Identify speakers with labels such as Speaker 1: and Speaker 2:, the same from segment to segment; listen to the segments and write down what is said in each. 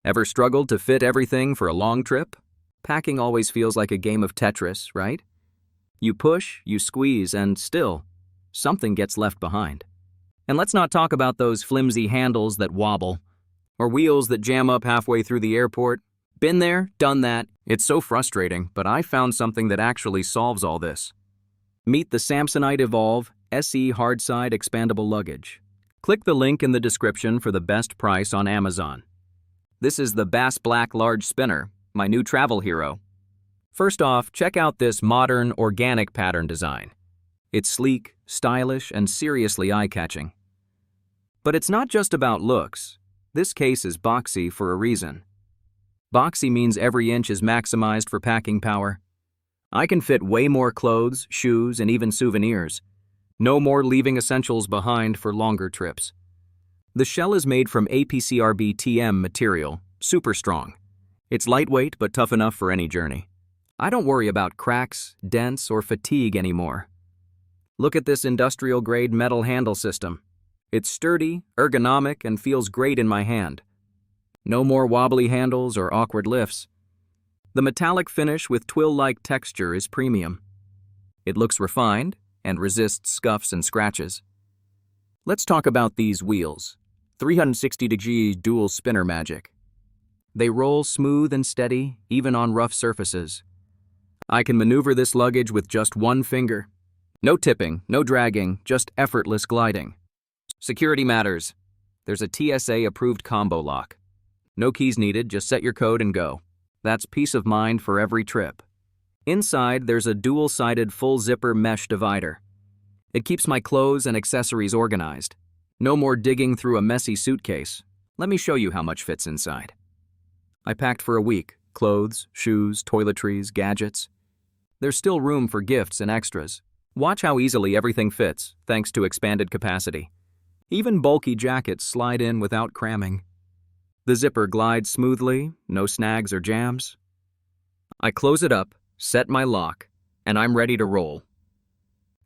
Speaker 1: Ever struggled to fit everything for a long trip? Packing always feels like a game of Tetris, right? You push, you squeeze, and still, something gets left behind. And let's not talk about those flimsy handles that wobble, or wheels that jam up halfway through the airport. Been there, done that. It's so frustrating, but I found something that actually solves all this. Meet the Samsonite Evolve SE hardside expandable luggage. Click the link in the description for the best price on Amazon. This is the Bass Black Large Spinner, my new travel hero. First off, check out this modern, organic pattern design. It's sleek, stylish, and seriously eye-catching. But it's not just about looks. This case is boxy for a reason. Boxy means every inch is maximized for packing power. I can fit way more clothes, shoes, and even souvenirs. No more leaving essentials behind for longer trips. The shell is made from APCRB TM material, super strong. It's lightweight but tough enough for any journey. I don't worry about cracks, dents, or fatigue anymore. Look at this industrial-grade metal handle system. It's sturdy, ergonomic, and feels great in my hand. No more wobbly handles or awkward lifts. The metallic finish with twill-like texture is premium. It looks refined and resists scuffs and scratches. Let's talk about these wheels. 360-degree dual spinner magic. They roll smooth and steady, even on rough surfaces. I can maneuver this luggage with just one finger. No tipping, no dragging, just effortless gliding. Security matters. There's a TSA-approved combo lock. No keys needed, just set your code and go. That's peace of mind for every trip. Inside, there's a dual-sided full-zipper mesh divider. It keeps my clothes and accessories organized. No more digging through a messy suitcase. Let me show you how much fits inside. I packed for a week. Clothes, shoes, toiletries, gadgets. There's still room for gifts and extras. Watch how easily everything fits, thanks to expanded capacity. Even bulky jackets slide in without cramming. The zipper glides smoothly, no snags or jams. I close it up, set my lock, and I'm ready to roll.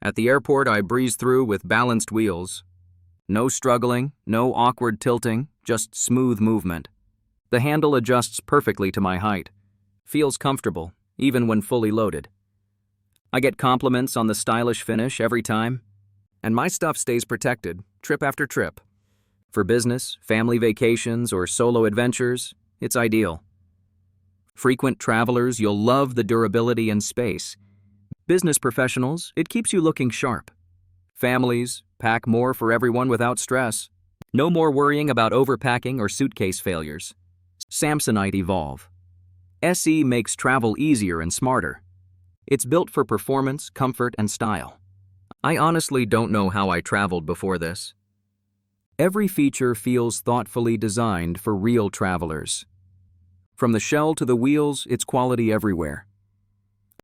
Speaker 1: At the airport, I breeze through with balanced wheels. No struggling, no awkward tilting, just smooth movement. The handle adjusts perfectly to my height. Feels comfortable, even when fully loaded. I get compliments on the stylish finish every time, and my stuff stays protected, trip after trip. For business, family vacations, or solo adventures, it's ideal. Frequent travelers, you'll love the durability and space. Business professionals, it keeps you looking sharp. Families, pack more for everyone without stress. No more worrying about overpacking or suitcase failures. Samsonite Evolve SE makes travel easier and smarter. It's built for performance, comfort, and style. I honestly don't know how I traveled before this. Every feature feels thoughtfully designed for real travelers. From the shell to the wheels, it's quality everywhere.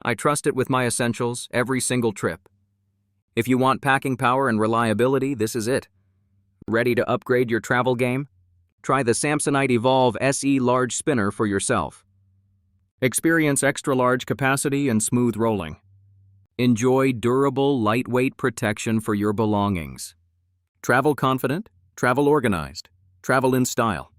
Speaker 1: I trust it with my essentials every single trip. If you want packing power and reliability, this is it. Ready to upgrade your travel game? Try the Samsonite Evolve SE Large Spinner for yourself. Experience extra-large capacity and smooth rolling. Enjoy durable, lightweight protection for your belongings. Travel confident, travel organized, travel in style.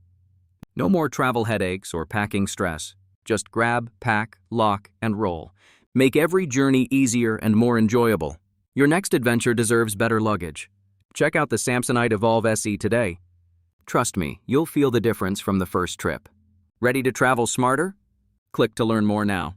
Speaker 1: No more travel headaches or packing stress. Just grab, pack, lock, and roll. Make every journey easier and more enjoyable. Your next adventure deserves better luggage. Check out the Samsonite Evolve SE today. Trust me, you'll feel the difference from the first trip. Ready to travel smarter? Click to learn more now.